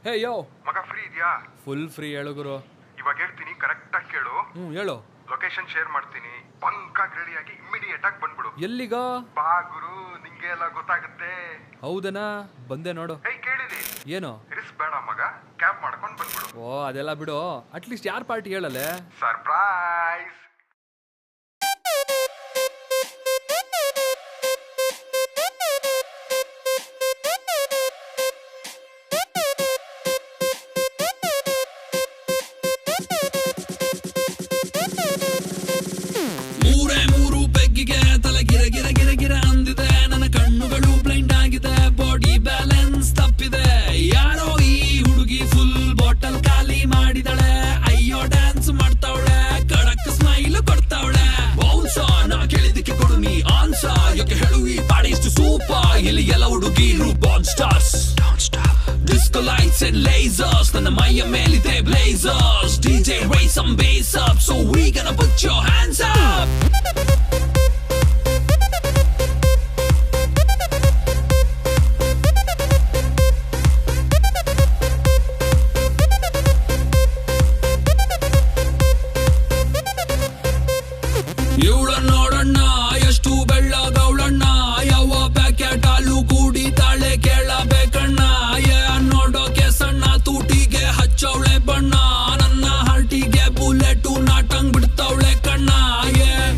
ಹೇ ಯೋ ಮಗ ಫ್ರೀ ಇದೆಯಾ? Full free ಹೇಳು ಗುರು. ಇವಾಗ ಹೇಳ್ತೀನಿ, ಕರೆಕ್ಟ್ ಆಗಿ ಕೇಳು. ಹೇಳು. ಲೊಕೇಶನ್ ಶೇರ್ ಮಾಡ್ತೀನಿ, ಪಂಕಾಗ್ ರೆಡಿ ಆಗಿ ಇಮಿಡಿಯೇಟ್ ಆಗಿ ಬಂದ್ಬಿಡು. ಎಲ್ಲಿಗ? ಬಾ ಗುರು, ನಿಂಗೆ ಎಲ್ಲ ಗೊತ್ತಾಗುತ್ತೆ. ಹೌದನಾ? ಬಂದೆ ನೋಡು. ಏಯ್ ಕೇಳಿದಿ? ಏನು? ರಿಸ್ ಬೇಡ ಮಗ, ಕ್ಯಾಬ್ ಮಾಡ್ಕೊಂಡು ಬಂದ್ಬಿಡು. ಓ ಅದೆಲ್ಲ ಬಿಡು, ಅಟ್ಲೀಸ್ಟ್ ಯಾರ್ ಪಾರ್ಟಿ ಹೇಳಲೆ? ಸರ್ಪ್ರೈಸ್. ತಲೆ ಗಿರ ಗಿರ ಗಿರ ಗಿರ ಅಂದಿದೆ, ನನ್ನ ಕಣ್ಣುಗಳು ಬ್ಲೈಂಡ್ ಆಗಿದೆ, ಬಾಡಿ ಬ್ಯಾಲೆನ್ಸ್ ತಪ್ಪಿದೆ. ಯಾರೋ ಈ ಹುಡುಗಿ ಫುಲ್ ಬಾಟಲ್ ಖಾಲಿ ಮಾಡಿದಳೆ, ಅಯ್ಯೋ ಡ್ಯಾನ್ಸ್ ಮಾಡ್ತಾವಳೆ, ಕಡಕ್ ಸ್ಮೈಲ್ ಕೊಡ್ತಾವಳೆ. ಬೌನ್ಸ ನಾ ಕೇಳಿದಕ್ಕೆ ಕೊಡು ನೀ ಆನ್ಸ, ಯಾಕೆ ಹೇಳು ಈ ಪಾಡಿ ಇಷ್ಟು ಸೂಪರ್. ಇಲ್ಲಿ ಎಲ್ಲ ಹುಡುಗಿರು ಬಾನ್ stars, disco lights and lasers, ನನ್ನ ಮೈಯ ಮೇಲಿದೆ blazers. DJ raise some bass up, so we gonna put your hands up. ಇವಳ ನೋಡಣ್ಣ ಎಷ್ಟು ಬೆಳ್ಳಗವಳಣ್ಣ, ಯಾವ ಪ್ಯಾಕೆಟ್ ಹಾಲು ಕುಡಿತಾಳೆ ಕೇಳಬೇಕಣ್ಣ. ನೋಡೋಕೆ ಸಣ್ಣ, ತೂಟಿಗೆ ಹಚ್ಚವಳೆ ಬಣ್ಣ, ನನ್ನ ಹಾರ್ಟಿಗೆ ಬುಲೆಟು ನಾಟಂಗ್ ಬಿಡ್ತಾವಳೆ ಕಣ್ಣ.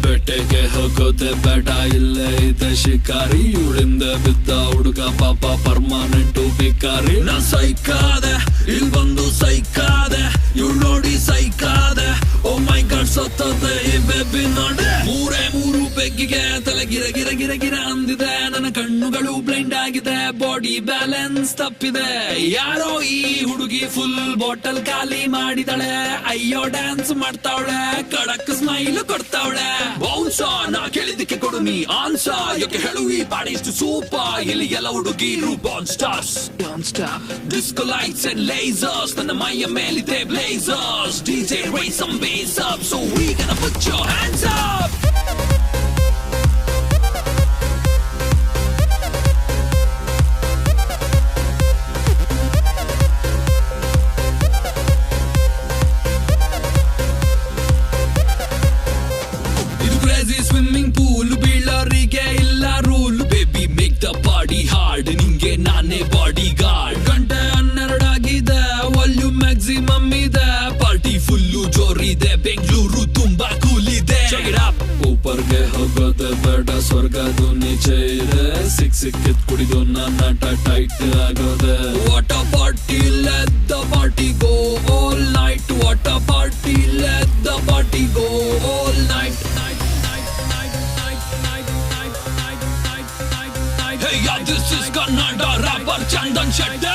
ಬೆಟ್ಟೆಗೆ ಹೋಗೋದೆ ಬೇಡ, ಇಲ್ಲೇ ಇದೆ ಶಿಕಾರಿ. ಇವಳಿಂದ ಬಿದ್ದ ಹುಡುಗ ಪಾಪ ಪರ್ಮನೆಂಟು ಭಿಕಾರಿ. ನಾ ಸೈಕಾದೆ, ಇಲ್ಲಿ ಬಂದು ಸೈಕಾದೆ, ಇವಳು ನೋಡಿ ಸೈಕಾದೆ. ಓ ಮೈ ಗಾಡ್ ಸತ್ತದೆ ಈ ಬೇಬಿ ನೋಡೆ. ಮೂರು ಬೆಗ್ಗಿಗೆ ತಲೆ ಗಿರ ಗಿರ ಗಿರ ಗಿರ ಅಂದಿದೆ, ನನ್ನ ಕಣ್ಣುಗಳು ಬ್ಲೈಂಡ್ ಆಗಿದೆ, ಬಾಡಿ ಬ್ಯಾಲೆನ್ಸ್ ತಪ್ಪಿದೆ. ಯಾರೋ ಈ ಹುಡುಗಿ ಫುಲ್ ಬಾಟಲ್ ಖಾಲಿ ಮಾಡಿದಳೆ, ಅಯ್ಯೋ ಡ್ಯಾನ್ಸ್ ಮಾಡ್ತಾವಳೆ, ಕಡಕ್ ಸ್ಮೈಲ್ ಕೊಡ್ತಾವಳೆ. ಬೌನ್ಸ ನಾ ಕೇಳಿದಕ್ಕೆ ಕೊಡು ನೀ ಆನ್ಸ, ಯಾಕೆ ಹೇಳು ಈ ಪಾಡಿ ಇಷ್ಟು ಸೂಪರ್. ಇಲ್ಲಿ ಎಲ್ಲ ಹುಡುಗಿರು ಬಾನ್ stars, disco lights and lasers, ನನ್ನ ಮೈಯ ಮೇಲಿದೆ blazers. DJ raise some bass up, so we gonna put your hands up. ಇದು ಕ್ರೇಜಿ ಸ್ವಿಮ್ಮಿಂಗ್ ಪೂಲ್, ಬೀಳರಿಗೆ ಇಲ್ಲ rule. Baby make the body hard, ನಿಂಗೆ ನಾನೇ ಬಾಡಿ ಗಾರ್ಡ್. ಗಂಟೆ 12 ಆಗಿದೆ, ವಾಲ್ಯೂಮ್ ಮ್ಯಾಕ್ಸಿಮಮ್ ಇದೆ, ಪಾರ್ಟಿ ಫುಲ್ಲು ಜೋರಿದೆ, ಬೆಂಗಳೂರು ತುಂಬಾ ಕೂಲ್ ಇದೆ. ಊಪರ್ಗೆ ಹೋಗೋದೆ ಬೇಡ, ಸ್ವರ್ಗದು ನೀಚೆ ಇದೆ, ಸಿಕ್ಕಿದ್ ಕುಡಿದು ನನ್ನ ಟೈಟ್ ಆಗೋದೆ. What a party, let the party go all night. What a party, let the party go all night. Hey, yeah, this is Kannada rapper Chandan Shetty.